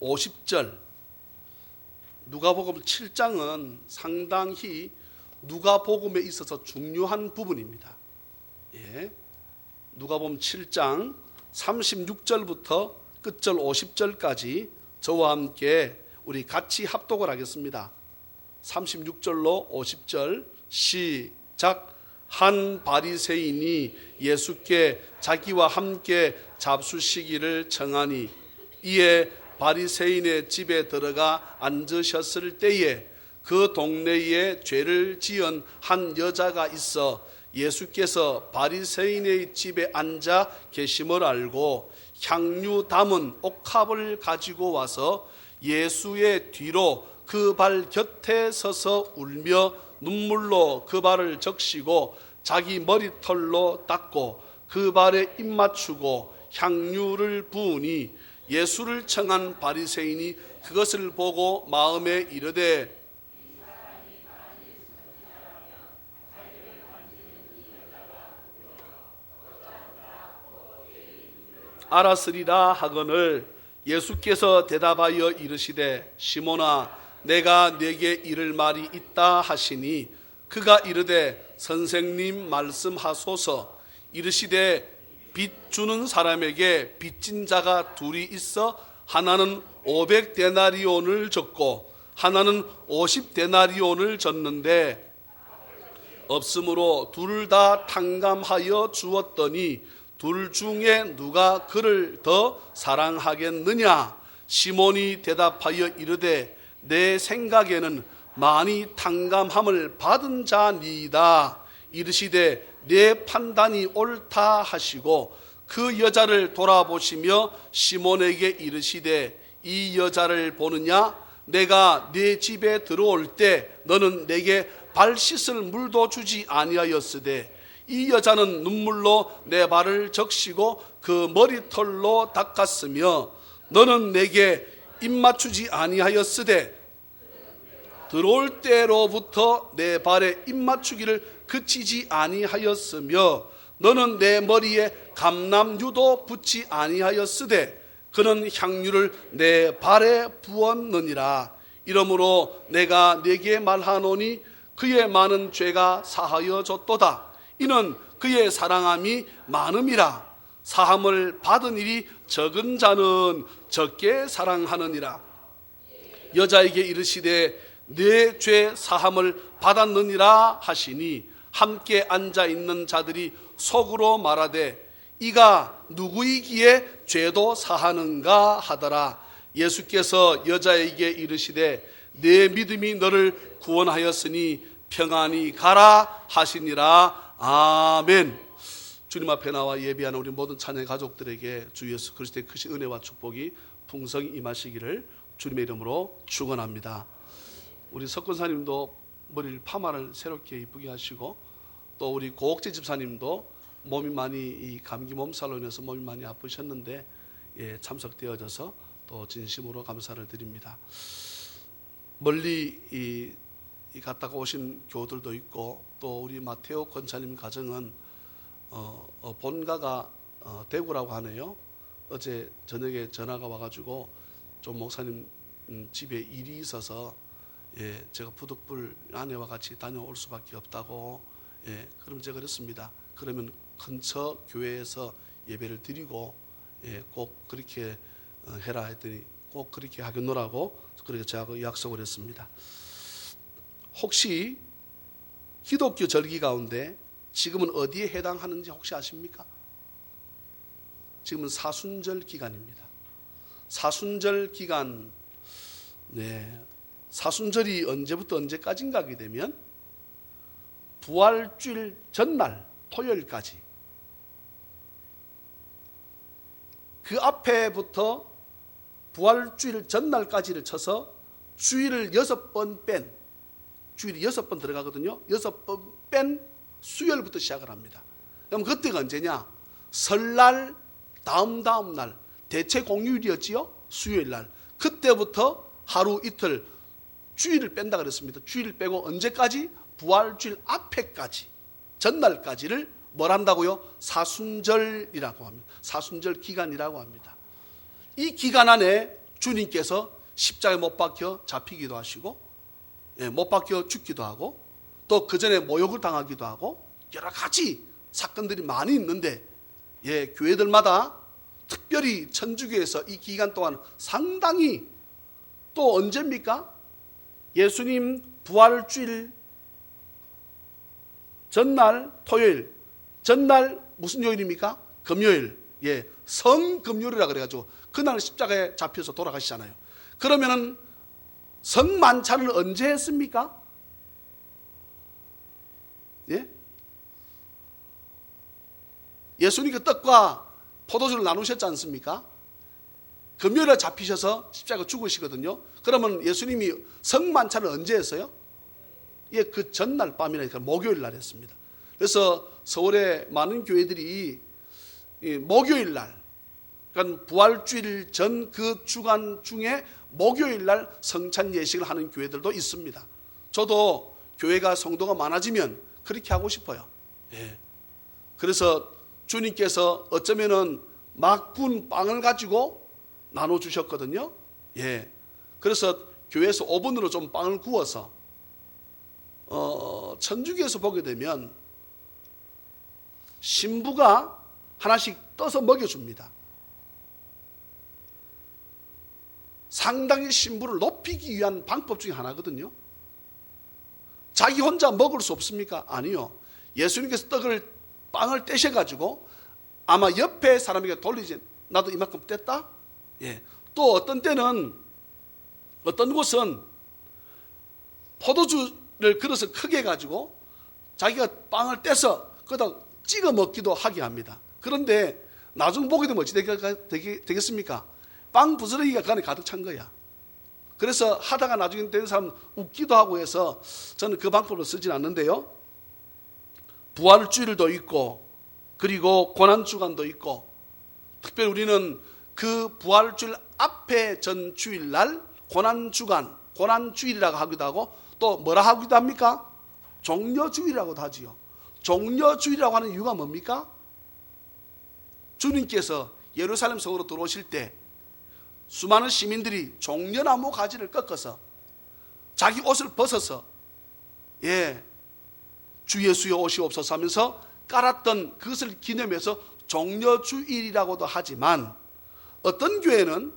50절, 누가복음 7장은 상당히 누가복음에 있어서 중요한 부분입니다. 누가복음 7장 36절부터 끝절 50절까지 저와 함께 우리 같이 합독을 하겠습니다. 36절로 50절 시작. 한 바리새인이 예수께 자기와 함께 잡수시기를 청하니 이에 바리새인의 집에 들어가 앉으셨을 때에 그 동네에 죄를 지은 한 여자가 있어 예수께서 바리새인의 집에 앉아 계심을 알고 향유 담은 옥합을 가지고 와서 예수의 뒤로 그 발 곁에 서서 울며 눈물로 그 발을 적시고 자기 머리털로 닦고 그 발에 입 맞추고 향유를 부으니 예수를 청한 바리새인이 그것을 보고 마음에 이르되 알았으리라 하거늘 예수께서 대답하여 이르시되 시몬아 내가 네게 이를 말이 있다 하시니 그가 이르되 선생님 말씀하소서. 이르시되 빚 주는 사람에게 빚진 자가 둘이 있어 하나는 500데나리온을 줬고 하나는 50데나리온을 줬는데 없으므로 둘 다 탕감하여 주었더니 둘 중에 누가 그를 더 사랑하겠느냐? 시몬이 대답하여 이르되 내 생각에는 많이 탕감함을 받은 자니이다. 이르시되 내 판단이 옳다 하시고 그 여자를 돌아보시며 시몬에게 이르시되 이 여자를 보느냐? 내가 네 집에 들어올 때 너는 내게 발 씻을 물도 주지 아니하였으되 이 여자는 눈물로 내 발을 적시고 그 머리털로 닦았으며 너는 내게 입 맞추지 아니하였으되 들어올 때로부터 내 발에 입 맞추기를 그치지 아니하였으며 너는 내 머리에 감람유도 붓지 아니하였으되 그는 향유를 내 발에 부었느니라. 이러므로 내가 네게 말하노니 그의 많은 죄가 사하여 졌도다. 이는 그의 사랑함이 많음이라. 사함을 받은 일이 적은 자는 적게 사랑하느니라. 여자에게 이르시되 내 죄 사함을 받았느니라 하시니 함께 앉아 있는 자들이 속으로 말하되 이가 누구이기에 죄도 사하는가 하더라. 예수께서 여자에게 이르시되 내 믿음이 너를 구원하였으니 평안히 가라 하시니라. 아멘. 주님 앞에 나와 예배하는 우리 모든 찬양 가족들에게 주 예수 그리스도의 크신 은혜와 축복이 풍성히 임하시기를 주님의 이름으로 축원합니다. 우리 석권사님도 머리를 파마를 새롭게 이쁘게 하시고 또 우리 고옥재 집사님도 몸이 많이 이 감기 몸살로 인해서 몸이 많이 아프셨는데 참석되어져서 또 진심으로 감사를 드립니다. 멀리 갔다가 오신 교우들도 있고 또 우리 마테오 권사님 가정은 본가가 대구라고 하네요. 어제 저녁에 전화가 와가지고 좀 목사님 집에 일이 있어서 제가 부득불 아내와 같이 다녀올 수밖에 없다고 그럼 제가 그랬습니다. 그러면 근처 교회에서 예배를 드리고 꼭 그렇게 해라 했더니 꼭 그렇게 하겠노라고 그렇게 제가 약속을 했습니다. 혹시 기독교 절기 가운데 지금은 어디에 해당하는지 혹시 아십니까? 지금은 사순절 기간입니다. 사순절 기간, 사순절이 언제부터 언제까지인가 하게 되면 부활주일 전날 토요일까지 그 앞에부터 부활주일 전날까지를 쳐서 주일을 6번 뺀 주일이 6번 들어가거든요. 6번 뺀 수요일부터 시작을 합니다. 그럼 그때가 언제냐? 설날 다음 날 대체 공휴일이었지요. 수요일날 그때부터 하루 이틀 주일을 뺀다 그랬습니다. 주일을 빼고 언제까지? 부활주일 앞에까지 전날까지를 뭘 한다고요? 사순절이라고 합니다. 사순절 기간이라고 합니다. 이 기간 안에 주님께서 십자가에 못 박혀 잡히기도 하시고, 못 박혀 죽기도 하고, 또 그 전에 모욕을 당하기도 하고, 여러 가지 사건들이 많이 있는데, 교회들마다 특별히 천주교에서 이 기간 동안 상당히, 또 언제입니까? 예수님 부활주일 전날 토요일, 전날 무슨 요일입니까? 금요일, 성금요일이라 그래가지고 그날 십자가에 잡혀서 돌아가시잖아요. 그러면은 성만찬을 언제 했습니까? 예수님께 떡과 포도주를 나누셨지 않습니까? 금요일에 잡히셔서 십자가 죽으시거든요. 그러면 예수님이 성만찬을 언제 했어요? 그 전날 밤이라니까 목요일 날 했습니다. 그래서 서울의 많은 교회들이 목요일 날, 그러니까 부활주일 전 그 주간 중에 목요일 날 성찬 예식을 하는 교회들도 있습니다. 저도 교회가 성도가 많아지면 그렇게 하고 싶어요. 그래서 주님께서 어쩌면은 막 군 빵을 가지고 나눠주셨거든요. 그래서 교회에서 오븐으로 좀 빵을 구워서 천주교에서 보게 되면 신부가 하나씩 떠서 먹여줍니다. 상당히 신부를 높이기 위한 방법 중에 하나거든요. 자기 혼자 먹을 수 없습니까? 아니요. 예수님께서 빵을 떼셔가지고 아마 옆에 사람에게 돌리지, 나도 이만큼 뗐다? 또 어떤 때는, 어떤 곳은 포도주를 그릇을 크게 해가지고 자기가 빵을 떼서 거기다 찍어 먹기도 하게 합니다. 그런데 나중 보게 되면 어찌 되겠습니까? 빵 부스러기가 그 안에 가득 찬 거야. 그래서 하다가 나중에 되는 사람 웃기도 하고 해서 저는 그 방법을 쓰진 않는데요. 부활주일도 있고, 그리고 고난주간도 있고, 특별히 우리는 그 부활주일 앞에 전 주일날 고난주간, 고난주일이라고 하기도 하고, 또 뭐라 하기도 합니까? 종려주일이라고도 하지요. 종려주일이라고 하는 이유가 뭡니까? 주님께서 예루살렘 성으로 들어오실 때 수많은 시민들이 종려나무 가지를 꺾어서 자기 옷을 벗어서 주 예수여 오시옵소서 하면서 깔았던 그것을 기념해서 종려주일이라고도 하지만, 어떤 교회는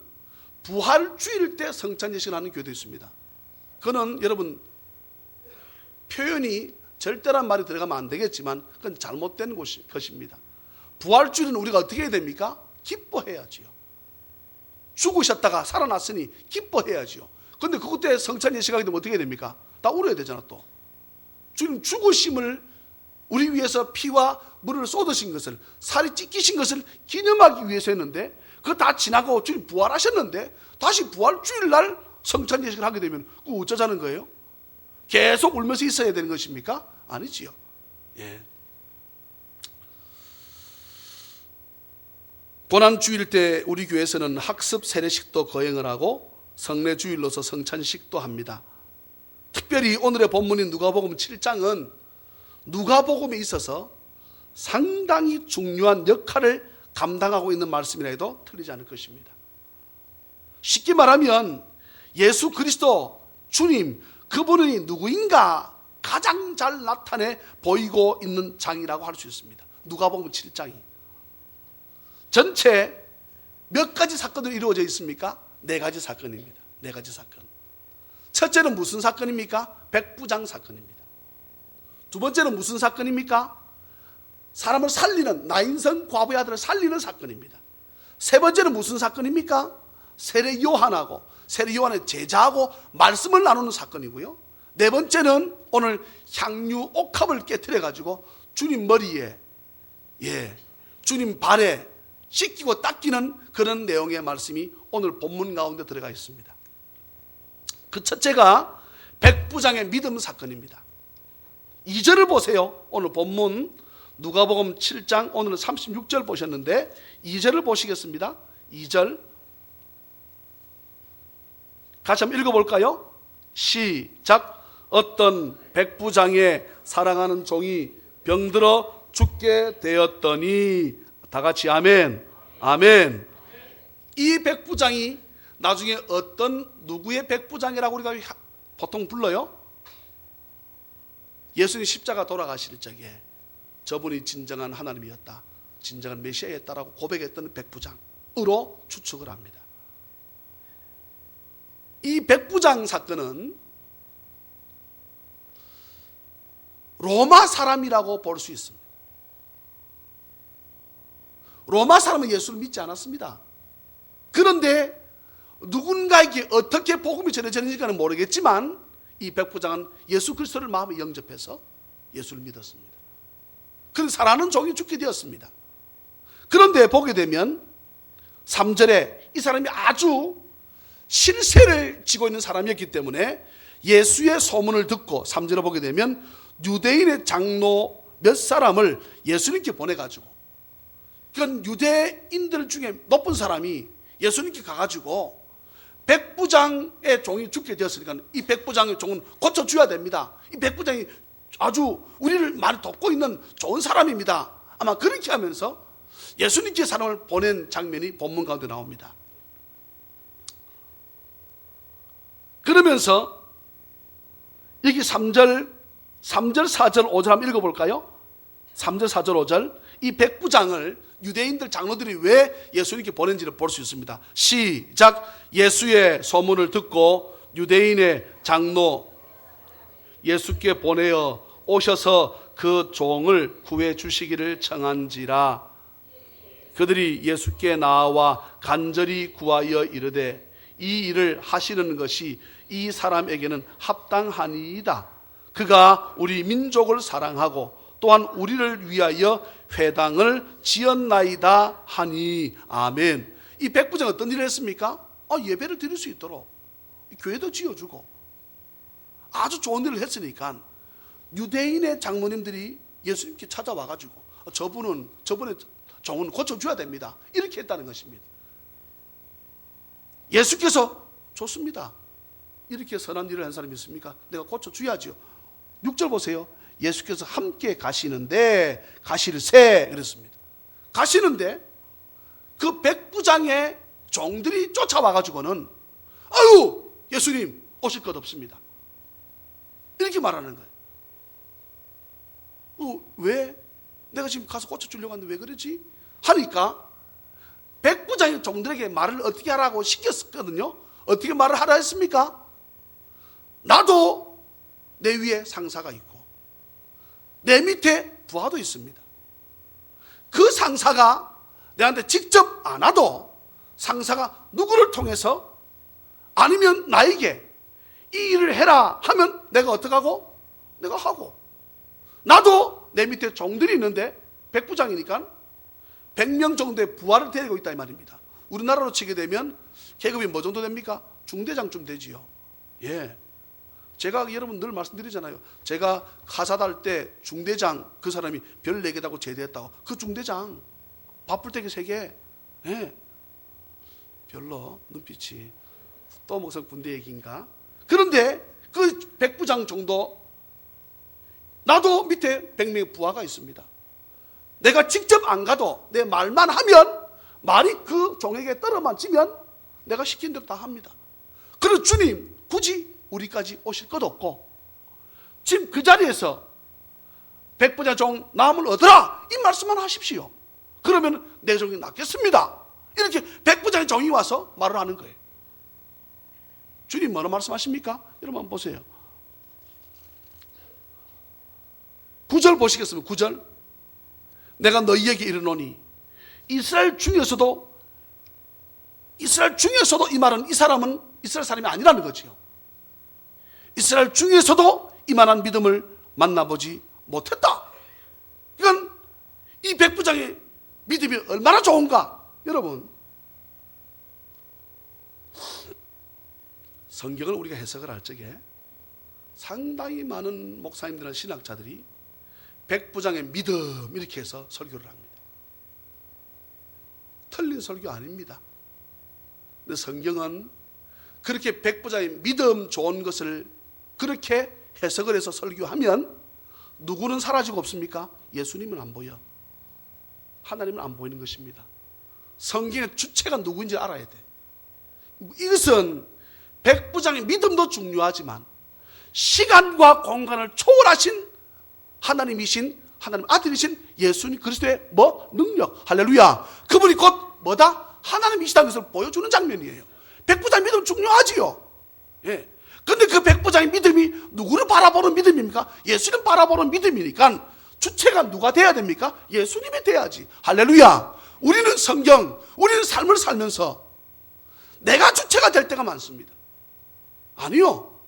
부활주일 때 성찬 예식을 하는 교회도 있습니다. 그거는 여러분 표현이 절대란 말이 들어가면 안 되겠지만 그건 잘못된 것입니다. 부활주일은 우리가 어떻게 해야 됩니까? 기뻐해야지요. 죽으셨다가 살아났으니 기뻐해야지요. 그런데 그것 때 성찬 예식하게 되면 어떻게 해야 됩니까? 다 울어야 되잖아. 또 주님 죽으심을 우리 위해서 피와 물을 쏟으신 것을, 살이 찢기신 것을 기념하기 위해서 했는데, 그거 다 지나고 주님 부활하셨는데 다시 부활주일 날 성찬 예식을 하게 되면 그거 어쩌자는 거예요? 계속 울면서 있어야 되는 것입니까? 아니지요. 고난주일 때 우리 교회에서는 학습 세례식도 거행을 하고 성례주일로서 성찬식도 합니다. 특별히 오늘의 본문인 누가복음 7장은 누가복음에 있어서 상당히 중요한 역할을 감당하고 있는 말씀이라 해도 틀리지 않을 것입니다. 쉽게 말하면 예수 그리스도 주님, 그분이 누구인가 가장 잘 나타내 보이고 있는 장이라고 할 수 있습니다. 누가복음 7장이 전체 몇 가지 사건들이 이루어져 있습니까? 4가지 사건입니다. 4가지 사건. 첫째는 무슨 사건입니까? 백부장 사건입니다. 두 번째는 무슨 사건입니까? 사람을 살리는, 나인성 과부의 아들을 살리는 사건입니다. 세 번째는 무슨 사건입니까? 세례 요한하고 세례 요한의 제자하고 말씀을 나누는 사건이고요. 네 번째는 오늘 향유 옥합을 깨트려 가지고 주님 머리에, 주님 발에 씻기고 닦이는 그런 내용의 말씀이 오늘 본문 가운데 들어가 있습니다. 그 첫째가 백부장의 믿음 사건입니다. 2절을 보세요. 오늘 본문 누가복음 7장 오늘은 36절 보셨는데 2절을 보시겠습니다. 2절 같이 한번 읽어볼까요? 시작. 어떤 백부장의 사랑하는 종이 병들어 죽게 되었더니, 다 같이 아멘. 아멘. 이 백부장이 나중에 어떤 누구의 백부장이라고 우리가 보통 불러요? 예수님 십자가 돌아가실 적에 저분이 진정한 하나님이었다, 진정한 메시아였다라고 고백했던 백부장으로 추측을 합니다. 이 백부장 사건은 로마 사람이라고 볼 수 있습니다. 로마 사람은 예수를 믿지 않았습니다. 그런데 누군가에게 어떻게 복음이 전해졌는지는 모르겠지만 이 백부장은 예수 그리스도를 마음에 영접해서 예수를 믿었습니다. 그런 사랑하는 종이 죽게 되었습니다. 그런데 보게 되면 3절에 이 사람이 아주 실세를 지고 있는 사람이었기 때문에 예수의 소문을 듣고 3절에 보게 되면 유대인의 장로 몇 사람을 예수님께 보내가지고, 그건 유대인들 중에 높은 사람이 예수님께 가가지고 백부장의 종이 죽게 되었으니까 이 백부장의 종은 고쳐줘야 됩니다. 이 백부장이 아주 우리를 많이 돕고 있는 좋은 사람입니다. 아마 그렇게 하면서 예수님께 사람을 보낸 장면이 본문 가운데 나옵니다. 그러면서 여기 3절, 4절, 5절 한번 읽어볼까요? 3절, 4절, 5절. 이 백부장을 유대인들 장로들이 왜 예수님께 보낸지를 볼 수 있습니다. 시작. 예수의 소문을 듣고 유대인의 장로 예수께 보내어 오셔서 그 종을 구해 주시기를 청한지라. 그들이 예수께 나와 간절히 구하여 이르되 이 일을 하시는 것이 이 사람에게는 합당하니이다. 그가 우리 민족을 사랑하고 또한 우리를 위하여 회당을 지었나이다 하니. 아멘. 이 백부장 어떤 일을 했습니까? 예배를 드릴 수 있도록 교회도 지어주고 아주 좋은 일을 했으니까 유대인의 장로님들이 예수님께 찾아와가지고 저분의 종은 고쳐줘야 됩니다, 이렇게 했다는 것입니다. 예수께서 좋습니다, 이렇게 선한 일을 한 사람이 있습니까? 내가 고쳐줘야죠. 6절 보세요. 예수께서 함께 가시는데 가실새 그랬습니다. 가시는데 그 백부장의 종들이 쫓아와가지고는 아유 예수님 오실 것 없습니다, 이렇게 말하는 거예요. 왜? 내가 지금 가서 고쳐주려고 하는데 왜 그러지? 하니까 백부장의 종들에게 말을 어떻게 하라고 시켰거든요. 어떻게 말을 하라 했습니까? 나도 내 위에 상사가 있고 내 밑에 부하도 있습니다. 그 상사가 내한테 직접 안 와도 상사가 누구를 통해서 아니면 나에게 이 일을 해라 하면 내가 어떡하고? 내가 하고, 나도 내 밑에 종들이 있는데 백부장이니까 100명 정도의 부하를 데리고 있다 이 말입니다. 우리나라로 치게 되면 계급이 뭐 정도 됩니까? 중대장쯤 되지요. 예. 제가 여러분 늘 말씀드리잖아요. 제가 가사달 때 중대장 그 사람이 별 4개 다고 제대했다고. 그 중대장 바쁠 때게 3개. 예. 별로 눈빛이 또 무슨 군대 얘기인가? 그런데 그 백부장 정도, 나도 밑에 100명의 부하가 있습니다. 내가 직접 안 가도 내 말만 하면 말이 그 종에게 떨어맞으면 내가 시킨 대로 다 합니다. 그래서 주님 굳이 우리까지 오실 것 없고 지금 그 자리에서 백부장 종 남을 얻으라 이 말씀만 하십시오. 그러면 내 종이 낫겠습니다. 이렇게 백부장의 종이 와서 말을 하는 거예요. 주님 뭐라 말씀하십니까? 여러분 한번 보세요. 9절 보시겠습니다. 9절. 내가 너희에게 이르노니 이스라엘 중에서도 이 말은 이 사람은 이스라엘 사람이 아니라는 거지요. 이스라엘 중에서도 이만한 믿음을 만나보지 못했다. 이건 이 백부장의 믿음이 얼마나 좋은가. 여러분 성경을 우리가 해석을 할 적에 상당히 많은 목사님들이나 신학자들이 백부장의 믿음 이렇게 해서 설교를 합니다. 틀린 설교 아닙니다. 근데 성경은 그렇게 백부장의 믿음 좋은 것을 그렇게 해석을 해서 설교하면 누구는 사라지고 없습니까? 예수님은 안 보여. 하나님은 안 보이는 것입니다. 성경의 주체가 누구인지 알아야 돼. 이것은 백부장의 믿음도 중요하지만 시간과 공간을 초월하신 하나님이신 하나님 아들이신 예수님 그리스도의 능력, 할렐루야. 그분이 곧 뭐다? 하나님이시다는 것을 보여주는 장면이에요. 백부장의 믿음 중요하지요. 예. 근데 그 백부장의 믿음이 누구를 바라보는 믿음입니까? 예수님 바라보는 믿음이니까 주체가 누가 돼야 됩니까? 예수님이 돼야지. 할렐루야. 우리는 성경, 우리는 삶을 살면서 내가 주체가 될 때가 많습니다. 아니요.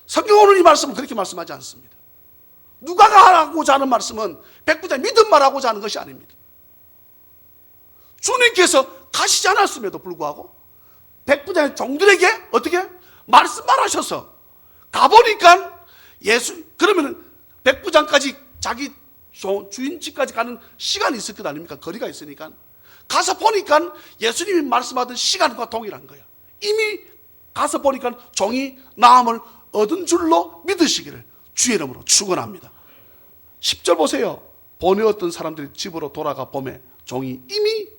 성경 오늘 이 말씀은 그렇게 말씀하지 않습니다. 누가 하고자 하는 말씀은 백부장의 믿음만 하고자 하는 것이 아닙니다. 주님께서 가시지 않았음에도 불구하고 백부장의 종들에게 어떻게? 말씀만 하셔서 가보니까 그러면 백부장까지 자기 주인 집까지 가는 시간이 있을 것 아닙니까? 거리가 있으니까. 가서 보니까 예수님이 말씀하던 시간과 동일한 거야. 이미 가서 보니까 종이 나음을 얻은 줄로 믿으시기를 주의 이름으로 축원합니다. 10절 보세요. 보내었던 사람들이 집으로 돌아가 보매 종이 이미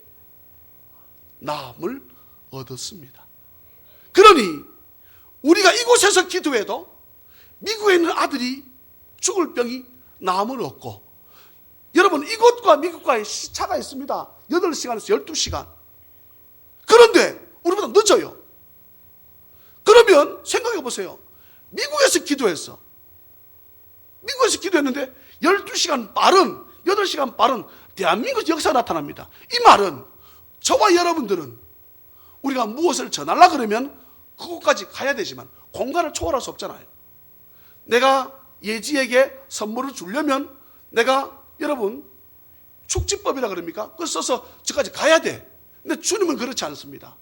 나음을 얻었습니다. 그러니 우리가 이곳에서 기도해도 미국에 있는 아들이 죽을 병이 나음을 얻고, 여러분 이곳과 미국과의 시차가 있습니다. 8시간에서 12시간. 그런데 우리보다 늦어요. 그러면 생각해 보세요. 미국에서 기도했는데 12시간 빠른, 8시간 빠른 대한민국 역사가 나타납니다. 이 말은 저와 여러분들은 우리가 무엇을 전하려고 그러면 그곳까지 가야 되지만 공간을 초월할 수 없잖아요. 내가 예지에게 선물을 주려면 내가 여러분 축지법이라 그럽니까? 그걸 써서 저까지 가야 돼. 근데 주님은 그렇지 않습니다.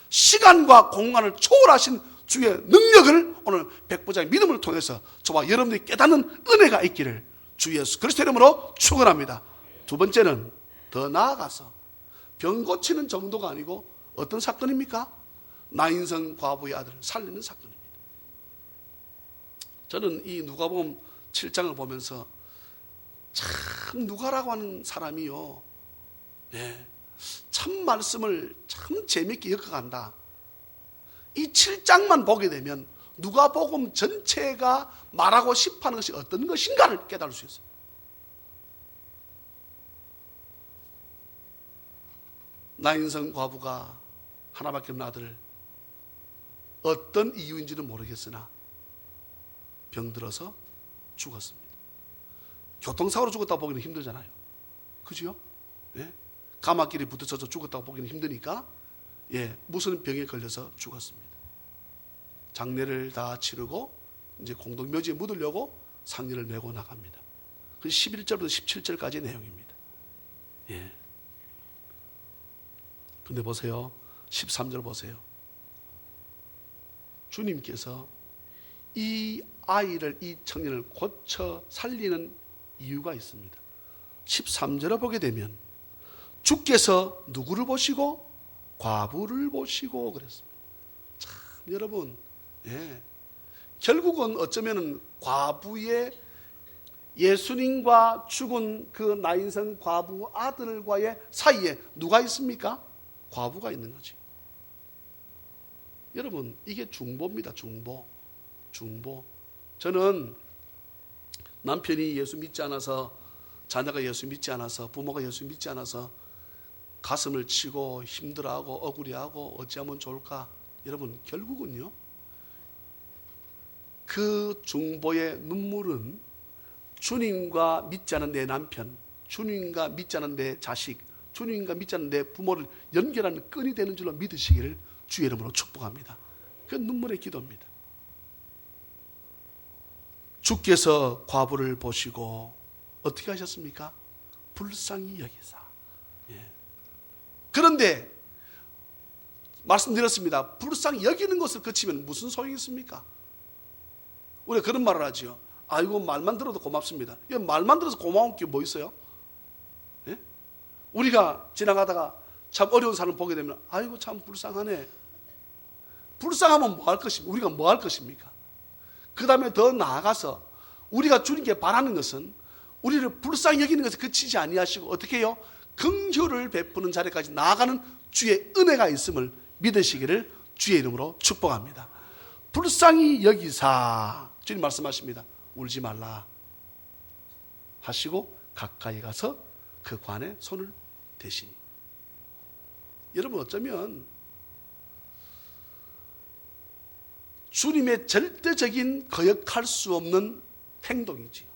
시간과 공간을 초월하신 주의 능력을 오늘 백부장의 믿음을 통해서 저와 여러분들이 깨닫는 은혜가 있기를 주 예수 그리스도 이름으로 축원합니다. 두 번째는 더 나아가서 병 고치는 정도가 아니고 어떤 사건입니까? 나인성 과부의 아들을 살리는 사건입니다. 저는 이 누가복음 7장을 보면서 참 누가라고 하는 사람이요, 참 말씀을 참 재밌게 엮어간다. 이 7장만 보게 되면 누가복음 전체가 말하고 싶어하는 것이 어떤 것인가를 깨달을 수 있어요. 나인성 과부가 하나밖에 없는 아들을 어떤 이유인지는 모르겠으나 병들어서 죽었습니다. 교통사고로 죽었다고 보기는 힘들잖아요. 그죠? 예? 가마끼리 부딪혀서 죽었다고 보기는 힘드니까 무슨 병에 걸려서 죽었습니다. 장례를 다 치르고 이제 공동묘지에 묻으려고 상리를 메고 나갑니다. 그 11절부터 17절까지의 내용입니다. 근데 보세요. 13절 보세요. 주님께서 이 아이를, 이 청년을 고쳐 살리는 이유가 있습니다. 13절을 보게 되면 주께서 누구를 보시고? 과부를 보시고 그랬습니다. 참 여러분, 결국은 어쩌면 과부의 예수님과 죽은 그 나인성 과부 아들과의 사이에 누가 있습니까? 과부가 있는 거지. 여러분 이게 중보입니다. 중보. 저는 남편이 예수 믿지 않아서, 자녀가 예수 믿지 않아서, 부모가 예수 믿지 않아서 가슴을 치고 힘들어하고 억울해하고 어찌하면 좋을까? 여러분 결국은요, 그 중보의 눈물은 주님과 믿지 않은 내 남편, 주님과 믿지 않은 내 자식, 주님과 믿지 않는 내 부모를 연결하는 끈이 되는 줄로 믿으시기를 주의 이름으로 축복합니다. 그 눈물의 기도입니다. 주께서 과부를 보시고 어떻게 하셨습니까? 불쌍히 여기사. 그런데 말씀드렸습니다. 불쌍히 여기는 것을 그치면 무슨 소용이 있습니까? 우리가 그런 말을 하지요. 아이고 말만 들어도 고맙습니다. 말만 들어서 고마운 게 뭐 있어요? 우리가 지나가다가 참 어려운 사람 보게 되면 아이고 참 불쌍하네. 불쌍하면 뭐 할 것입니까? 우리가 뭐 할 것입니까? 그 다음에 더 나아가서 우리가 주님께 바라는 것은 우리를 불쌍히 여기는 것에 그치지 아니하시고 어떻게 해요? 긍휼을 베푸는 자리까지 나아가는 주의 은혜가 있음을 믿으시기를 주의 이름으로 축복합니다. 불쌍히 여기사, 주님 말씀하십니다. 울지 말라 하시고 가까이 가서 그 관에 손을 대시니. 여러분, 어쩌면 주님의 절대적인 거역할 수 없는 행동이지요.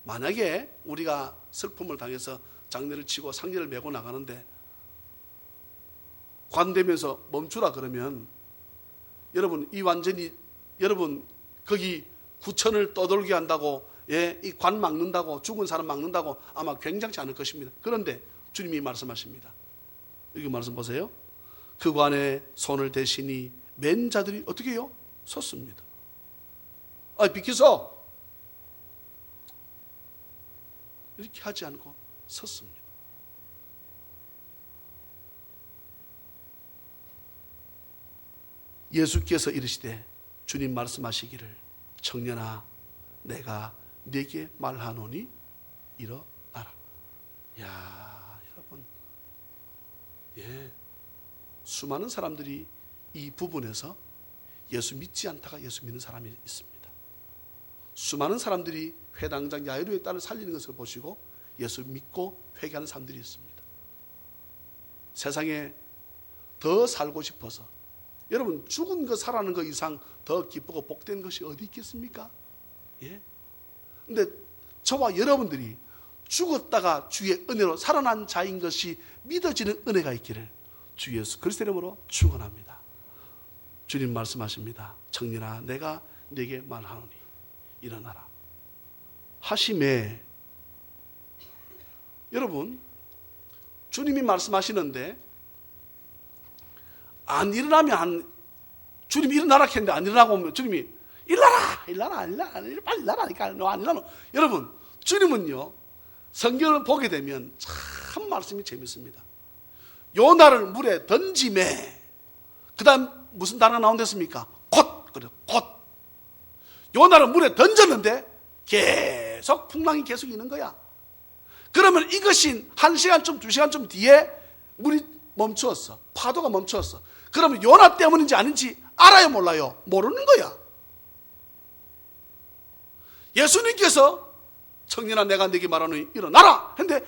만약에 우리가 슬픔을 당해서 장례를 치고 상례를 메고 나가는데 관되면서 멈추라 그러면 여러분, 이 완전히 여러분 거기 구천을 떠돌게 한다고, 이 관 막는다고, 죽은 사람 막는다고 아마 굉장치 않을 것입니다. 그런데 주님이 말씀하십니다. 여기 말씀 보세요. 그 관에 손을 대시니 맨 자들이 어떻게 해요? 섰습니다. 비키소, 이렇게 하지 않고 섰습니다. 예수께서 이르시되 주님 말씀하시기를 청년아 내가 네게 말하노니 일어나라. 야, 여러분, 수많은 사람들이 이 부분에서 예수 믿지 않다가 예수 믿는 사람이 있습니다. 수많은 사람들이 회당장 야이로의 딸을 살리는 것을 보시고 예수 믿고 회개하는 사람들이 있습니다. 세상에 더 살고 싶어서, 여러분, 죽은 거 살아나는 것 이상 더 기쁘고 복된 것이 어디 있겠습니까? 근데 저와 여러분들이 죽었다가 주의 은혜로 살아난 자인 것이 믿어지는 은혜가 있기를 주 예수 그리스도 이름으로 축원합니다. 주님 말씀하십니다. 청년아 내가 네게 말하노니 일어나라 하심에, 여러분, 주님이 말씀하시는데 안 일어나면, 주님이 일어나라 했는데 안 일어나고 오면 주님이 일어나라 빨리 일어나니까 너 안 일어나. 여러분, 주님은요 성경을 보게 되면 참 말씀이 재밌습니다. 요나를 물에 던짐에 그 다음 무슨 단어가 나온댔습니까? 곧. 그래요. 곧. 요나를 물에 던졌는데 계속 풍랑이 계속 있는 거야. 그러면 이것이 1시간쯤 2시간쯤 뒤에 물이 멈추었어. 파도가 멈추었어. 그러면 요나 때문인지 아닌지 알아요, 몰라요? 모르는 거야. 예수님께서 청년아 내가 네게 말하노니 일어나라 했는데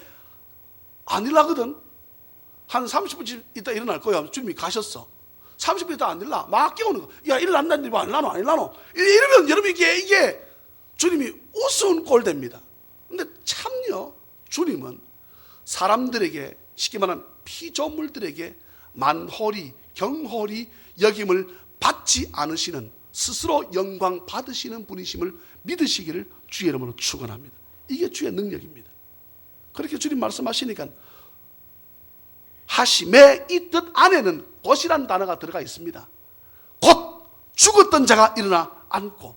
안 일어나거든. 한 30분 있다 일어날 거야. 주님이 가셨어. 30분 있다 안 일어나. 막 깨우는 거. 야, 일어난다는데 안 일어나. 이러면 여러분 이게 주님이 우스운 꼴 됩니다. 근데 참요, 주님은 사람들에게, 쉽게 말하면 피조물들에게 만홀히 경홀히 여김을 받지 않으시는, 스스로 영광 받으시는 분이심을 믿으시기를 주의 이름으로 축원합니다. 이게 주의 능력입니다. 그렇게 주님 말씀하시니까 하심에 이 뜻 안에는 곧이라는 단어가 들어가 있습니다. 곧 죽었던 자가 일어나 앉고,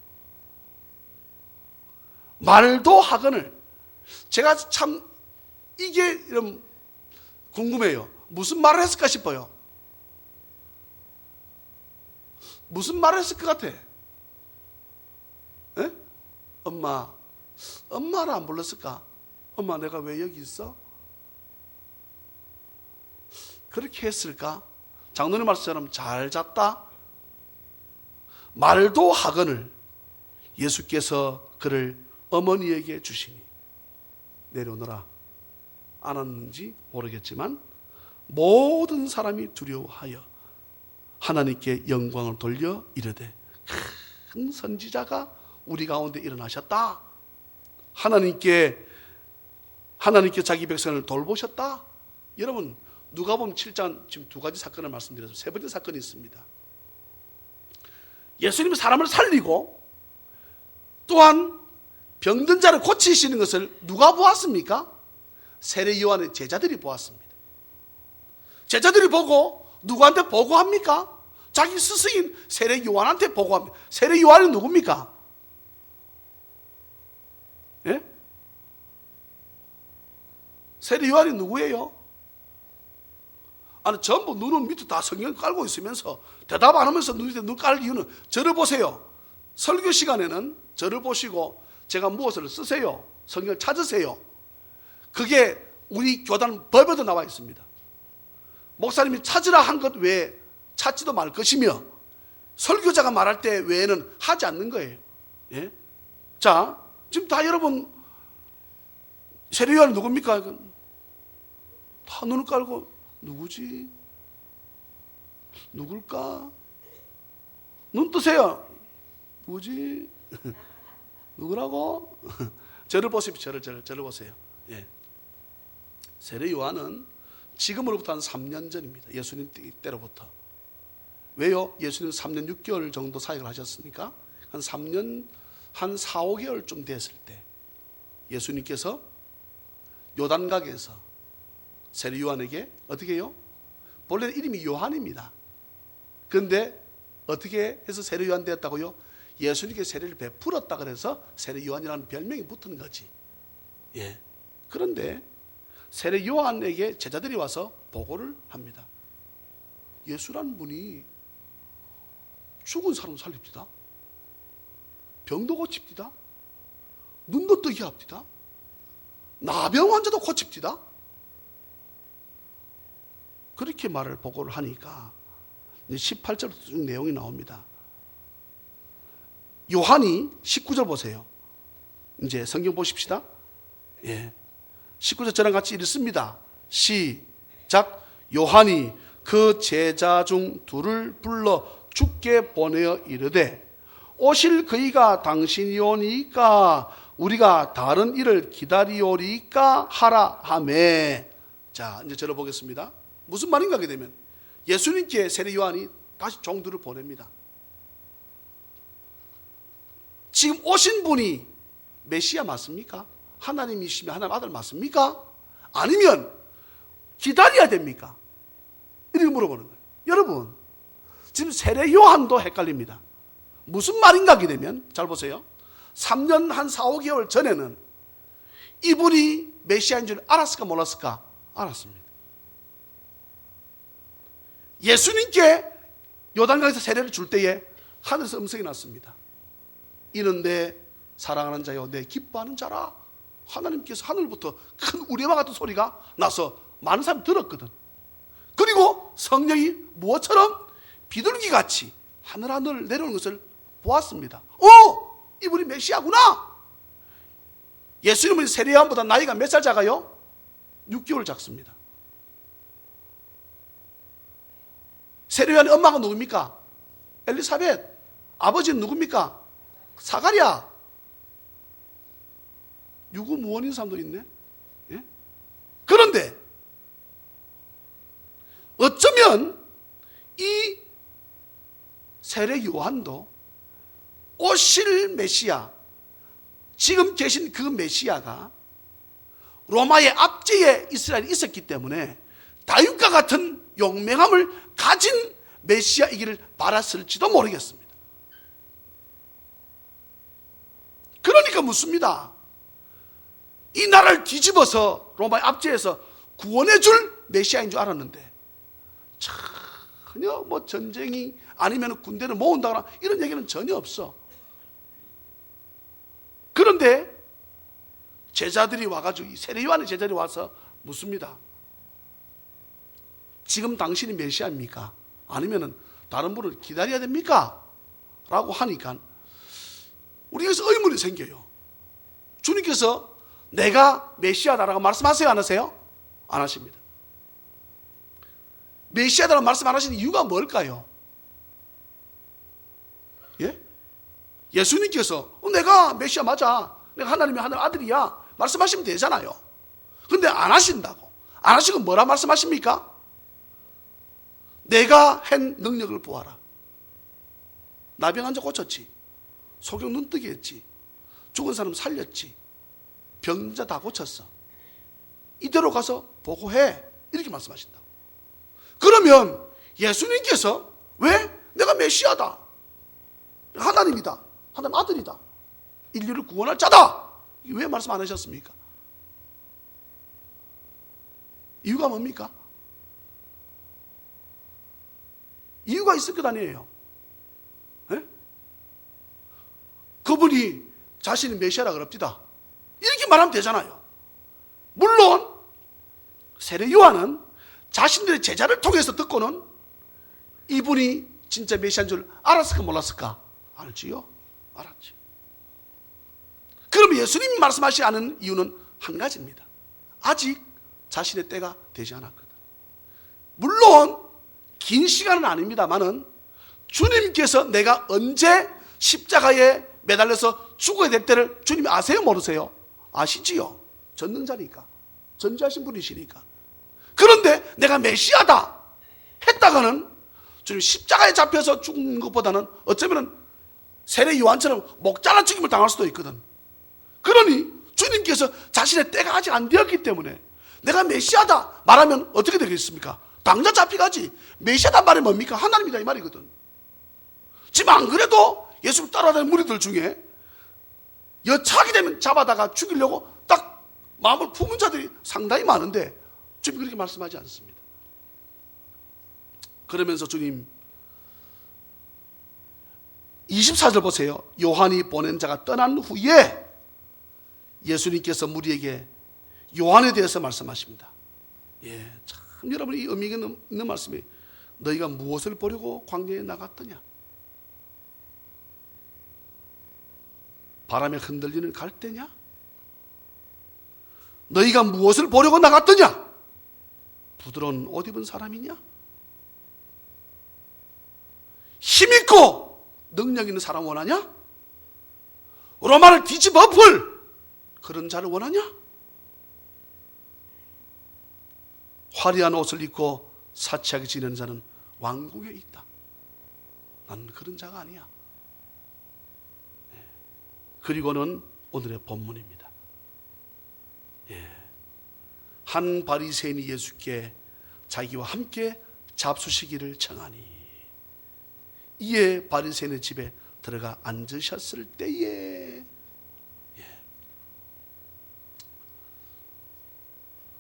말도 하거늘. 제가 참 이게 궁금해요. 무슨 말을 했을까 싶어요. 무슨 말을 했을 것 같아? 엄마를 안 불렀을까? 엄마 내가 왜 여기 있어? 그렇게 했을까? 장로님 말씀처럼 잘 잤다? 말도 하거늘 예수께서 그를 어머니에게 주시니 내려오너라. 안 왔는지 모르겠지만 모든 사람이 두려워하여 하나님께 영광을 돌려 이르되 큰 선지자가 우리 가운데 일어나셨다. 하나님께 자기 백성을 돌보셨다. 여러분, 누가복음 7장 지금 2가지 사건을 말씀드려서 3번째 사건이 있습니다. 예수님이 사람을 살리고 또한 병든 자를 고치시는 것을 누가 보았습니까? 세례 요한의 제자들이 보았습니다. 제자들이 보고 누구한테 보고합니까? 자기 스승인 세례 요한한테 보고합니다. 세례 요한이 누굽니까? 예? 세례 요한이 누구예요? 아니, 전부 눈은 밑에 다 성경 깔고 있으면서 대답 안 하면서 눈 밑에 눈 깔 이유는, 저를 보세요. 설교 시간에는 저를 보시고 제가 무엇을 쓰세요. 성경을 찾으세요. 그게 우리 교단 법에도 나와 있습니다. 목사님이 찾으라 한 것 외에 찾지도 말 것이며 설교자가 말할 때 외에는 하지 않는 거예요. 예? 자, 지금 다 여러분 세례요한은 누굽니까? 다 눈을 깔고 누구지? 누굴까? 눈 뜨세요. 누구지? 누구라고? 저를 보십시오. 저를 보세요. 예. 세례 요한은 지금으로부터 한 3년 전입니다. 예수님 때로부터. 왜요? 예수님 3년 6개월 정도 사역을 하셨으니까 한 3년, 한 4, 5개월쯤 됐을 때 예수님께서 요단강에서 세례 요한에게 어떻게 해요? 본래 이름이 요한입니다. 그런데 어떻게 해서 세례 요한 되었다고요? 예수님께 세례를 베풀었다 그래서 세례 요한이라는 별명이 붙은 거지. 예. 그런데 세례 요한에게 제자들이 와서 보고를 합니다. 예수라는 분이 죽은 사람 살립디다. 병도 고칩디다. 눈도 뜨게 합디다. 나병 환자도 고칩디다. 그렇게 말을 보고를 하니까 18절부터 쭉 내용이 나옵니다. 요한이 19절 보세요. 이제 성경 보십시다. 예. 19절 저랑 같이 읽습니다. 시작. 요한이 그 제자 중 둘을 불러 주께 보내어 이르되 오실 그이가 당신이오니까 우리가 다른 일을 기다리오리까 하라 하매. 자, 이제 저를 보겠습니다. 무슨 말인가 하게 되면 예수님께 세례 요한이 다시 종들을 보냅니다. 지금 오신 분이 메시아 맞습니까? 하나님이시면 하나님 아들 맞습니까? 아니면 기다려야 됩니까? 이렇게 물어보는 거예요. 여러분, 지금 세례 요한도 헷갈립니다. 무슨 말인가 하게 되면 잘 보세요. 3년 한 4, 5개월 전에는 이분이 메시아인 줄 알았을까 몰랐을까? 알았습니다. 예수님께 요단강에서 세례를 줄 때에 하늘에서 음성이 났습니다. 이는 내 사랑하는 자요 내 기뻐하는 자라. 하나님께서 하늘부터 큰 우레와 같은 소리가 나서 많은 사람이 들었거든. 그리고 성령이 무엇처럼 비둘기같이 하늘하늘 내려오는 것을 보았습니다. 이분이 메시아구나. 예수님은 세례 요한보다 나이가 몇 살 작아요? 6개월 작습니다. 세례 요한의 엄마가 누굽니까? 엘리사벳. 아버지는 누굽니까? 사가랴. 유구무원인 사람도 있네. 예? 그런데 어쩌면 이 세례 요한도 오실 메시아, 지금 계신 그 메시아가 로마의 압제에 이스라엘이 있었기 때문에 다윗과 같은 용맹함을 가진 메시아이기를 바랐을지도 모르겠습니다. 그러니까 묻습니다. 이 나라를 뒤집어서 로마의 압제에서 구원해 줄 메시아인 줄 알았는데 전혀 뭐 전쟁이 아니면 군대를 모은다거나 이런 얘기는 전혀 없어. 그런데 제자들이 와가지고 세례 요한의 제자들이 와서 묻습니다. 지금 당신이 메시아입니까? 아니면 다른 분을 기다려야 됩니까? 라고 하니까 우리에게서 의문이 생겨요. 주님께서 내가 메시아다라고 말씀하세요? 안 하세요? 안 하십니다. 메시아다라고 말씀 안 하시는 이유가 뭘까요? 예? 예수님께서 내가 메시아 맞아. 내가 하나님의 하늘 아들이야. 말씀하시면 되잖아요. 근데 안 하신다고. 안 하시고 뭐라 말씀하십니까? 내가 한 능력을 보아라. 나병 환자 고쳤지. 소경 눈뜨게 했지. 죽은 사람 살렸지. 병자 다 고쳤어. 이대로 가서 보고해. 이렇게 말씀하신다고. 그러면 예수님께서 왜? 내가 메시아다. 하나님이다. 하나님 아들이다. 인류를 구원할 자다. 왜 말씀 안 하셨습니까? 이유가 뭡니까? 이유가 있을 것 아니에요. 네? 그분이 자신이 메시아라 그럽디다. 이렇게 말하면 되잖아요. 물론 세례 요한은 자신들의 제자를 통해서 듣고는 이분이 진짜 메시아인 줄 알았을까 몰랐을까? 알지요. 알았죠. 그럼 예수님이 말씀하시지 않은 이유는 한 가지입니다. 아직 자신의 때가 되지 않았거든. 물론 긴 시간은 아닙니다만은 주님께서 내가 언제 십자가에 매달려서 죽어야 될 때를 주님이 아세요, 모르세요? 아시지요. 전능자니까, 전지하신 분이시니까. 그런데 내가 메시아다 했다가는 주님 십자가에 잡혀서 죽는 것보다는 어쩌면 세례 요한처럼 목 잘라 죽임을 당할 수도 있거든. 그러니 주님께서 자신의 때가 아직 안 되었기 때문에 내가 메시아다 말하면 어떻게 되겠습니까? 당장 잡혀가지. 메시아다 말이 뭡니까? 하나님이다 이 말이거든. 지금 안 그래도 예수를 따라다니는 무리들 중에 여차하게 되면 잡아다가 죽이려고 딱 마음을 품은 자들이 상당히 많은데 주님 그렇게 말씀하지 않습니다. 그러면서 주님 24절 보세요. 요한이 보낸 자가 떠난 후에 예수님께서 무리에게 요한에 대해서 말씀하십니다. 예, 참 여러분 이 의미가 있는 말씀이 너희가 무엇을 보려고 광야에 나갔더냐? 바람에 흔들리는 갈대냐? 너희가 무엇을 보려고 나갔더냐? 부드러운 옷 입은 사람이냐? 힘있고 능력 있는 사람 원하냐? 로마를 뒤집어 엎을 그런 자를 원하냐? 화려한 옷을 입고 사치하게 지내는 자는 왕궁에 있다. 난 그런 자가 아니야. 그리고는 오늘의 본문입니다. 한 바리새인이 예수께 자기와 함께 잡수시기를 청하니 이에 바리새인의 집에 들어가 앉으셨을 때에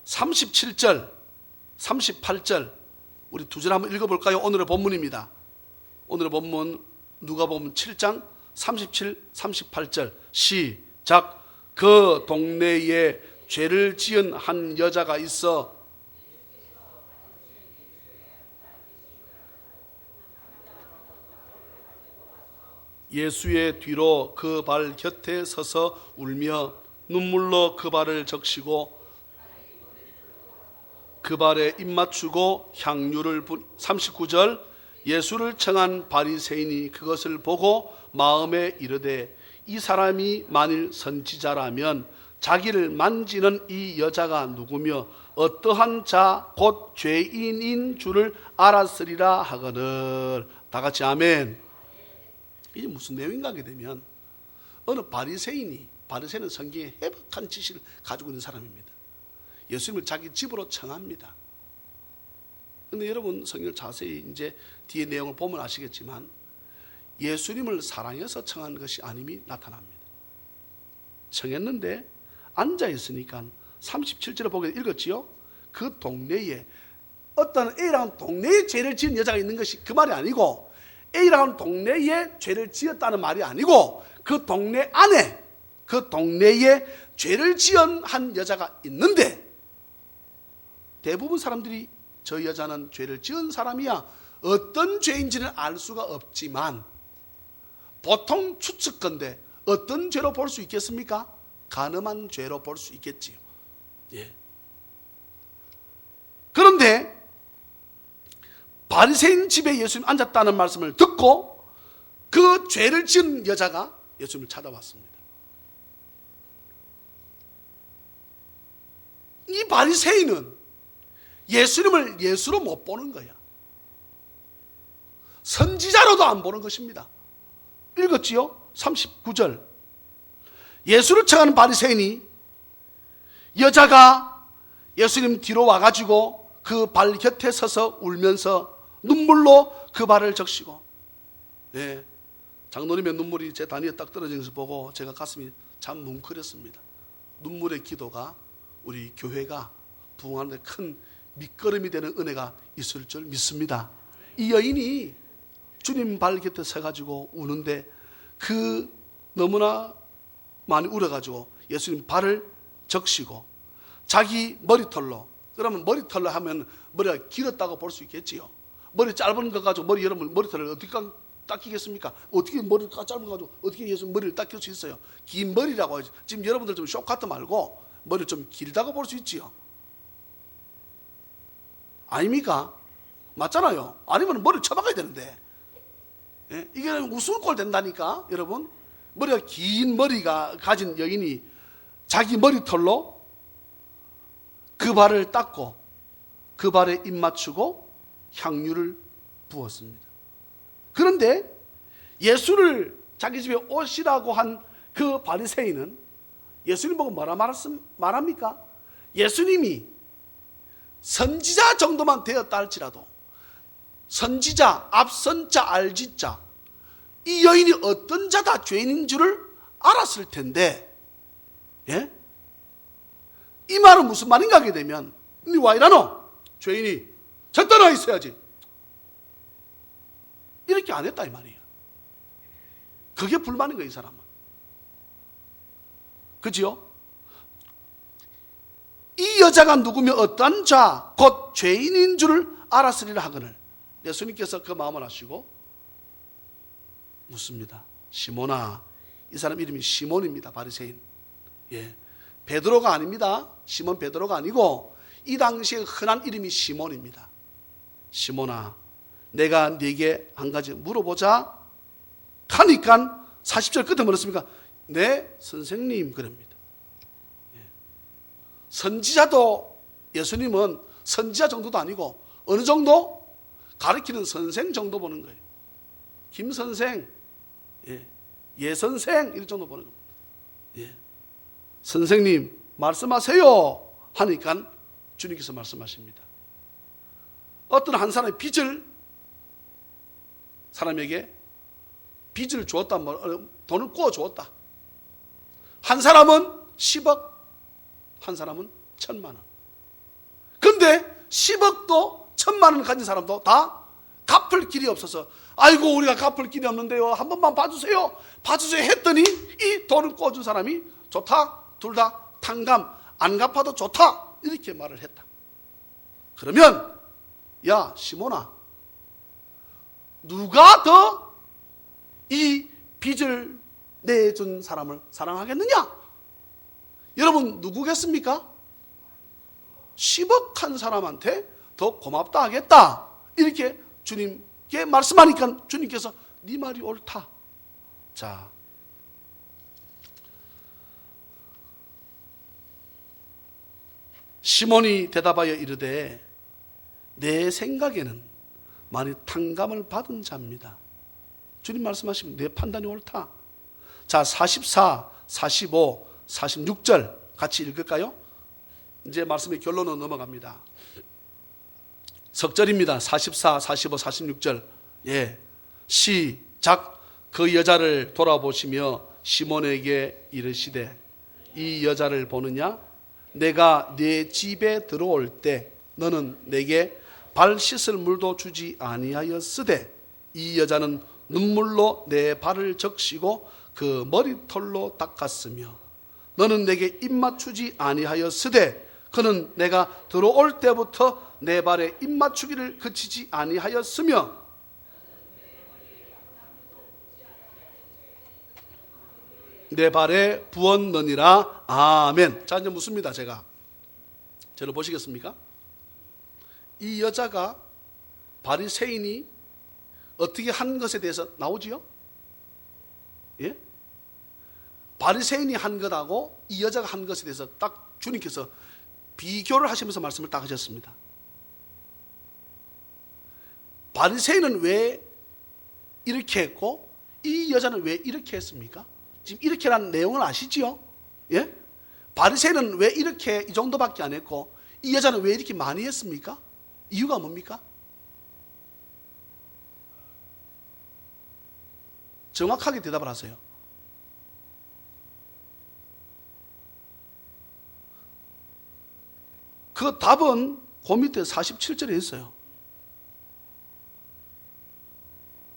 37절 38절 우리 두 절 한번 읽어볼까요? 오늘의 본문입니다. 오늘의 본문 누가복음 7장 37, 38절 시작. 그 동네에 죄를 지은 한 여자가 있어 예수의 뒤로 그 발 곁에 서서 울며 눈물로 그 발을 적시고 그 발에 입 맞추고 향유를 39절 예수를 청한 바리새인이 그것을 보고 마음에 이르되 이 사람이 만일 선지자라면 자기를 만지는 이 여자가 누구며 어떠한 자 곧 죄인인 줄을 알았으리라 하거늘. 다 같이 아멘. 이게 무슨 내용인가 하게 되면 어느 바리새인은 성경에 해박한 지식을 가지고 있는 사람입니다. 예수님을 자기 집으로 청합니다. 그런데 여러분 성경을 자세히 이제 뒤에 내용을 보면 아시겠지만 예수님을 사랑해서 청한 것이 아님이 나타납니다. 청했는데 앉아 있으니까 37절을 보게 읽었지요. 그 동네에 어떤 A라는 동네에 죄를 지은 여자가 있는 것이 그 말이 아니고 A라는 동네에 죄를 지었다는 말이 아니고 그 동네 안에 그 동네에 죄를 지은 한 여자가 있는데 대부분 사람들이 저 여자는 죄를 지은 사람이야 어떤 죄인지는 알 수가 없지만 보통 추측건데 어떤 죄로 볼 수 있겠습니까? 간음한 죄로 볼 수 있겠지요. 예. 그런데 바리새인 집에 예수님 앉았다는 말씀을 듣고 그 죄를 지은 여자가 예수님을 찾아왔습니다. 이 바리새인은 예수님을 예수로 못 보는 거야. 선지자로도 안 보는 것입니다. 읽었지요? 39절 예수를 청하는 바리새인이 여자가 예수님 뒤로 와가지고 그 발 곁에 서서 울면서 눈물로 그 발을 적시고 장로님의 눈물이 제 다리에 딱 떨어지는 것을 보고 제가 가슴이 참 뭉클했습니다. 눈물의 기도가 우리 교회가 부흥하는 데 큰 밑거름이 되는 은혜가 있을 줄 믿습니다. 이 여인이 주님 발 곁에 서가지고 우는데 그 너무나 많이 울어가지고 예수님 발을 적시고 자기 머리털로, 그러면 머리털로 하면 머리가 길었다고 볼 수 있겠지요. 머리 짧은 거 가지고 여러분 머리털을 어떻게 닦이겠습니까? 어떻게 머리가 짧은 거 가지고 어떻게 해서 머리를 닦일 수 있어요? 긴 머리라고 하죠. 지금 여러분들 좀 쇼카트 말고 머리를 좀 길다고 볼 수 있지요. 아닙니까? 맞잖아요. 아니면 머리를 쳐박아야 되는데. 예? 이게 우스운 꼴 된다니까, 여러분. 머리가 긴 머리가 가진 여인이 자기 머리털로 그 발을 닦고 그 발에 입 맞추고 향유를 부었습니다. 그런데 예수를 자기 집에 오시라고 한 그 바리새인은 예수님 보고 뭐라 말합니까? 예수님이 선지자 정도만 되었다 할지라도 선지자, 앞선자, 알지자 이 여인이 어떤 자다 죄인인 줄을 알았을 텐데, 예? 이 말은 무슨 말인가 하게 되면 니 와 이라노? 죄인이 저 떠나 있어야지. 이렇게 안 했다 이 말이에요. 그게 불만인 거예요, 이 사람은. 그지요? 이 여자가 누구며 어떠한 자, 곧 죄인인 줄을 알았으리라 하거늘 예수님께서 그 마음을 아시고 묻습니다. 시몬아, 이 사람 이름이 시몬입니다. 바리새인. 예, 베드로가 아닙니다. 시몬 베드로가 아니고 이 당시에 흔한 이름이 시몬입니다. 시몬아, 내가 네게 한 가지 물어보자 하니까 40절 끝에 뭐랬습니까? 네, 선생님 그럽니다. 예. 선지자도 예수님은 선지자 정도도 아니고 어느 정도? 가르치는 선생 정도 보는 거예요. 김 선생, 예 선생 이런 정도 보는 겁니다. 예. 선생님 말씀하세요 하니까 주님께서 말씀하십니다. 어떤 한 사람의 사람에게 빚을 주었다, 돈을 구워 주었다. 한 사람은 10억, 한 사람은 1,000만 원. 근데 10억도 1,000만 원 가진 사람도 다 갚을 길이 없어서 아이고 우리가 갚을 길이 없는데요, 한 번만 봐주세요 했더니 이 돈을 구워준 사람이 좋다, 둘 다 탕감, 안 갚아도 좋다 이렇게 말을 했다. 그러면 야 시몬아, 누가 더 이 빚을 내준 사람을 사랑하겠느냐? 여러분 누구겠습니까? 10억 한 사람한테 더 고맙다 하겠다 이렇게 주님께 말씀하니까 주님께서 네 말이 옳다. 자, 시몬이 대답하여 이르되 내 생각에는 많이 탕감을 받은 자입니다. 주님 말씀하시면 내 판단이 옳다. 자, 44, 45, 46절 같이 읽을까요? 이제 말씀의 결론으로 넘어갑니다. 석절입니다. 44, 45, 46절. 예, 시작. 그 여자를 돌아보시며 시몬에게 이르시되 이 여자를 보느냐? 내가 네 집에 들어올 때 너는 내게 발 씻을 물도 주지 아니하였으되 이 여자는 눈물로 내 발을 적시고 그 머리털로 닦았으며 너는 내게 입 맞추지 아니하였으되 그는 내가 들어올 때부터 내 발에 입 맞추기를 그치지 아니하였으며 내 발에 부었느니라. 아멘. 자, 이제 묻습니다. 제가 저를 보시겠습니까? 이 여자가 바리새인이 어떻게 한 것에 대해서 나오지요? 예? 바리새인이 한 것하고 이 여자가 한 것에 대해서 딱 주님께서 비교를 하시면서 말씀을 딱 하셨습니다. 바리새인은 왜 이렇게 했고 이 여자는 왜 이렇게 했습니까? 지금 이렇게라는 내용을 아시지요? 예? 바리새인은 왜 이렇게 이 정도밖에 안 했고 이 여자는 왜 이렇게 많이 했습니까? 이유가 뭡니까? 정확하게 대답을 하세요. 그 답은 그 밑에 47절에 있어요.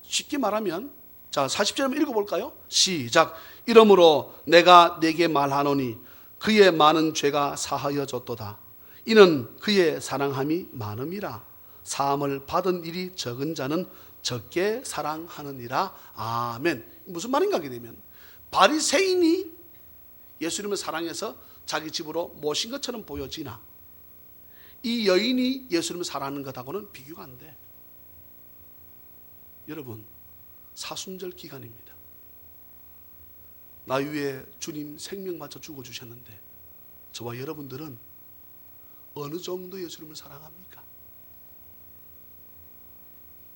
쉽게 말하면 자 40절 한번 읽어볼까요? 시작. 이러므로 내가 네게 말하노니 그의 많은 죄가 사하여 졌도다. 이는 그의 사랑함이 많음이라. 사함을 받은 일이 적은 자는 적게 사랑하느니라. 아멘. 무슨 말인가 하게 되면 바리새인이 예수님을 사랑해서 자기 집으로 모신 것처럼 보여지나 이 여인이 예수님을 사랑하는 것하고는 비교가 안 돼. 여러분, 사순절 기간입니다. 나 위에 주님 생명마저 죽어주셨는데 저와 여러분들은 어느 정도 예수님을 사랑합니까?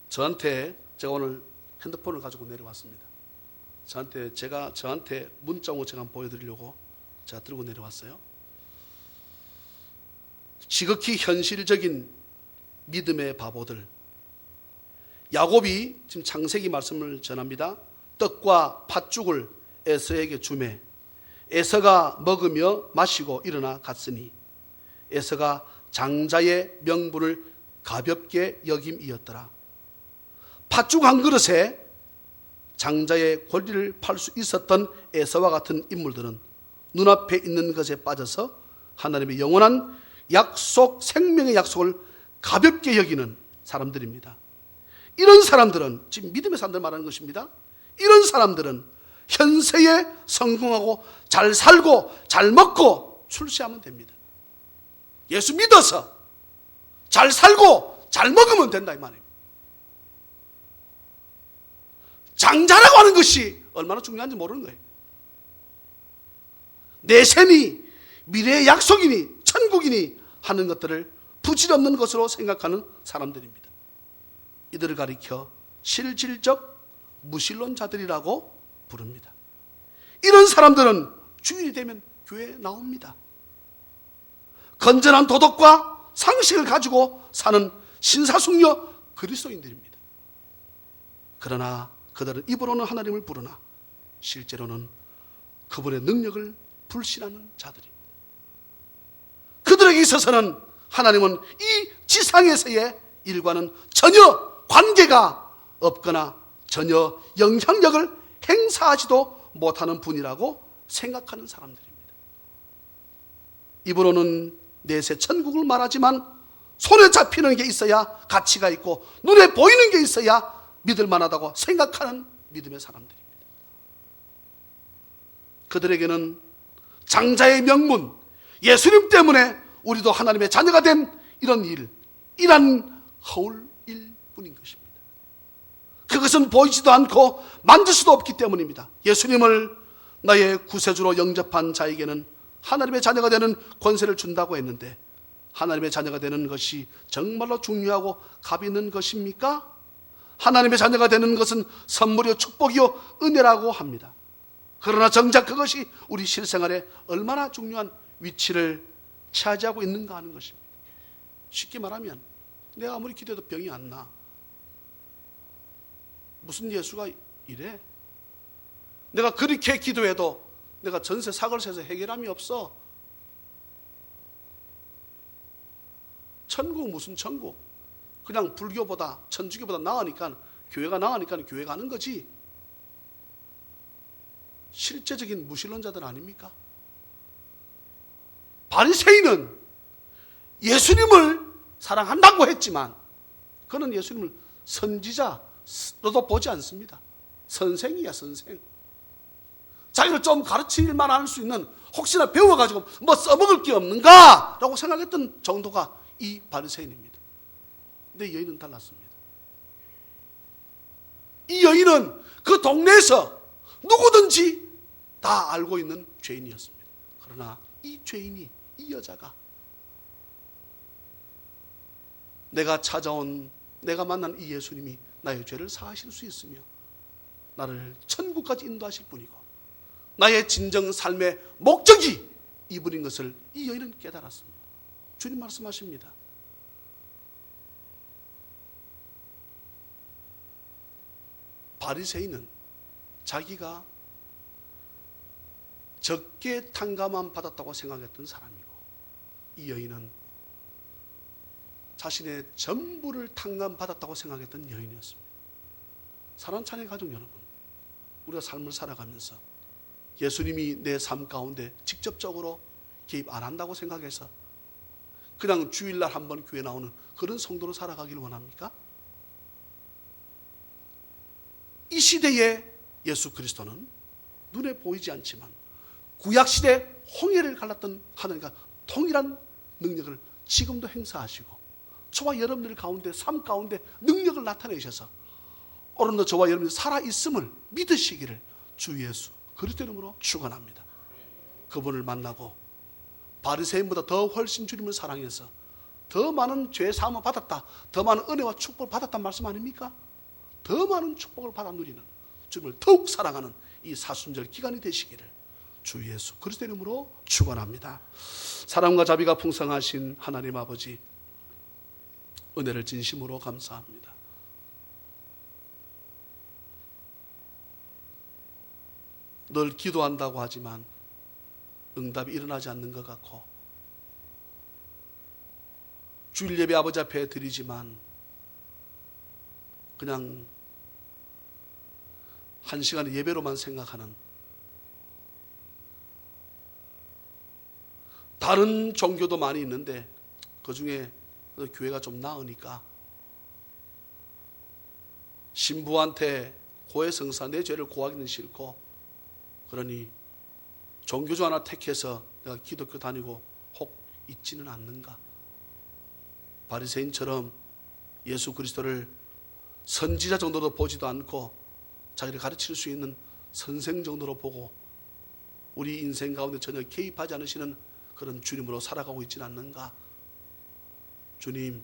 제가 오늘 핸드폰을 가지고 내려왔습니다. 저한테 문자 온 거 제가 한번 보여드리려고 제가 들고 내려왔어요. 지극히 현실적인 믿음의 바보들. 야곱이 지금 창세기 말씀을 전합니다. 떡과 팥죽을 에서에게 주매 에서가 먹으며 마시고 일어나 갔으니 에서가 장자의 명분을 가볍게 여김이었더라. 팥죽 한 그릇에 장자의 권리를 팔 수 있었던 에서와 같은 인물들은 눈앞에 있는 것에 빠져서 하나님의 영원한 약속, 생명의 약속을 가볍게 여기는 사람들입니다. 이런 사람들은, 지금 믿음의 사람들 말하는 것입니다. 이런 사람들은 현세에 성공하고 잘 살고 잘 먹고 출세하면 됩니다. 예수 믿어서 잘 살고 잘 먹으면 된다 이 말입니다. 장자라고 하는 것이 얼마나 중요한지 모르는 거예요. 내생이 미래의 약속이니 천국이니 하는 것들을 부질없는 것으로 생각하는 사람들입니다. 이들을 가리켜 실질적 무신론자들이라고 부릅니다. 이런 사람들은 주일이 되면 교회에 나옵니다. 건전한 도덕과 상식을 가지고 사는 신사숙녀 그리스도인들입니다. 그러나 그들은 입으로는 하나님을 부르나 실제로는 그분의 능력을 불신하는 자들입니다. 그들에게 있어서는 하나님은 이 지상에서의 일과는 전혀 관계가 없거나 전혀 영향력을 행사하지도 못하는 분이라고 생각하는 사람들입니다. 입으로는 내세 천국을 말하지만 손에 잡히는 게 있어야 가치가 있고 눈에 보이는 게 있어야 믿을 만하다고 생각하는 믿음의 사람들입니다. 그들에게는 장자의 명문, 예수님 때문에 우리도 하나님의 자녀가 된 이런 허울일 뿐인 것입니다. 그것은 보이지도 않고 만질 수도 없기 때문입니다. 예수님을 나의 구세주로 영접한 자에게는 하나님의 자녀가 되는 권세를 준다고 했는데 하나님의 자녀가 되는 것이 정말로 중요하고 값 있는 것입니까? 하나님의 자녀가 되는 것은 선물이요 축복이요 은혜라고 합니다. 그러나 정작 그것이 우리 실생활에 얼마나 중요한 위치를 차지하고 있는가 하는 것입니다. 쉽게 말하면 내가 아무리 기도해도 병이 안 나. 무슨 예수가 이래? 내가 그렇게 기도해도 내가 전세 사고를 세서 해결함이 없어. 천국 무슨 천국? 그냥 불교보다 천주교보다 나으니까 교회가 나으니까 교회 가는 거지. 실제적인 무신론자들 아닙니까? 바리새인은 예수님을 사랑한다고 했지만 그는 예수님을 선지자로도 보지 않습니다. 선생이야 선생. 자기를 좀 가르칠 만할 수 있는 혹시나 배워가지고 뭐 써먹을 게 없는가 라고 생각했던 정도가 이 바리새인입니다. 근데 여인은 달랐습니다. 이 여인은 그 동네에서 누구든지 다 알고 있는 죄인이었습니다. 그러나 이 죄인이, 이 여자가 내가 만난 이 예수님이 나의 죄를 사하실 수 있으며 나를 천국까지 인도하실 분이고 나의 진정 삶의 목적이 이분인 것을 이 여인은 깨달았습니다. 주님 말씀하십니다. 바리새인은 자기가 적게 탕감함 받았다고 생각했던 사람이고 이 여인은 자신의 전부를 탕감 받았다고 생각했던 여인이었습니다. 사랑하는 자녀 가족 여러분, 우리가 삶을 살아가면서 예수님이 내 삶 가운데 직접적으로 개입 안 한다고 생각해서 그냥 주일날 한번 교회 나오는 그런 성도로 살아가기를 원합니까? 이 시대에 예수 그리스도는 눈에 보이지 않지만 구약시대 홍해를 갈랐던 하나님과 동일한 능력을 지금도 행사하시고 저와 여러분들 가운데 삶 가운데 능력을 나타내셔서 오늘도 저와 여러분이 살아있음을 믿으시기를 주 예수 그리스도 이름으로 축원합니다. 그분을 만나고 바리새인보다 더 훨씬 주님을 사랑해서 더 많은 죄 사함을 받았다, 더 많은 은혜와 축복을 받았단 말씀 아닙니까? 더 많은 축복을 받아 누리는 주님을 더욱 사랑하는 이 사순절 기간이 되시기를 주 예수 그리스도 이름으로 축원합니다. 사랑과 자비가 풍성하신 하나님 아버지, 은혜를 진심으로 감사합니다. 늘 기도한다고 하지만 응답이 일어나지 않는 것 같고, 주일 예배 아버지 앞에 드리지만 그냥 한 시간의 예배로만 생각하는, 다른 종교도 많이 있는데 그 중에 교회가 좀 나으니까 신부한테 고해성사 내 죄를 고하기는 싫고, 그러니 종교주 하나 택해서 내가 기독교 다니고 혹 있지는 않는가? 바리새인처럼 예수 그리스도를 선지자 정도로 보지도 않고 자기를 가르칠 수 있는 선생 정도로 보고 우리 인생 가운데 전혀 개입하지 않으시는 그런 주님으로 살아가고 있지는 않는가? 주님,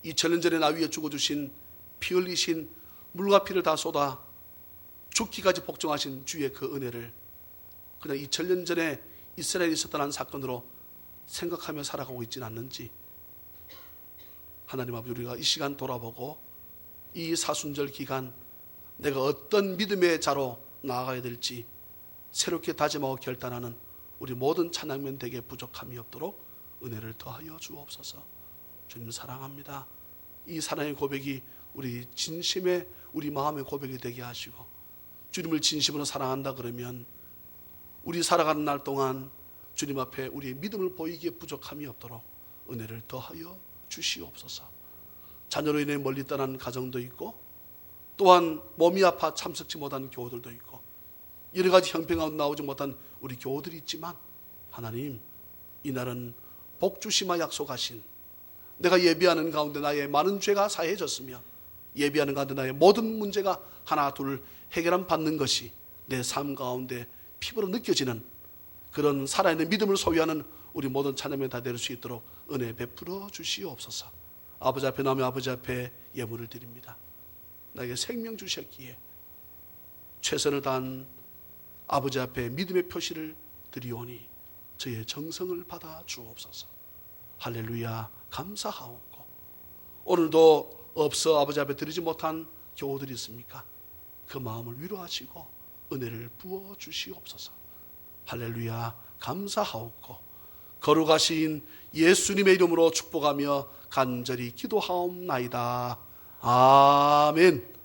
2000년 전에 나 위에 죽어주신 피 흘리신 물과 피를 다 쏟아 죽기까지 복종하신 주의 그 은혜를 그냥 2000년 전에 이스라엘에 있었던 한 사건으로 생각하며 살아가고 있지는 않는지, 하나님 아버지, 우리가 이 시간 돌아보고 이 사순절 기간 내가 어떤 믿음의 자로 나아가야 될지 새롭게 다짐하고 결단하는 우리 모든 찬양면 되게 부족함이 없도록 은혜를 더하여 주옵소서. 주님 사랑합니다. 이 사랑의 고백이 우리 진심의 우리 마음의 고백이 되게 하시고, 주님을 진심으로 사랑한다 그러면 우리 살아가는 날 동안 주님 앞에 우리의 믿음을 보이기에 부족함이 없도록 은혜를 더하여 주시옵소서. 자녀로 인해 멀리 떠난 가정도 있고, 또한 몸이 아파 참석지 못한 교우들도 있고, 여러 가지 형편 가운데 나오지 못한 우리 교우들이 있지만, 하나님, 이날은 복 주시마 약속하신, 내가 예비하는 가운데 나의 많은 죄가 사해졌으며 예비하는 가운데 나의 모든 문제가 하나 둘 해결함 받는 것이 내 삶 가운데 피부로 느껴지는 그런 살아있는 믿음을 소유하는 우리 모든 찬양에 다 될 수 있도록 은혜 베풀어 주시옵소서. 아버지 앞에 나오며 아버지 앞에 예물을 드립니다. 나에게 생명 주셨기에 최선을 다한 아버지 앞에 믿음의 표시를 드리오니 저의 정성을 받아 주옵소서. 할렐루야, 감사하옵고, 오늘도 없어 아버지 앞에 드리지 못한 교우들이 있습니까? 그 마음을 위로하시고 은혜를 부어 주시옵소서. 할렐루야, 감사하옵고, 거룩하신 예수님의 이름으로 축복하며 간절히 기도하옵나이다. 아멘.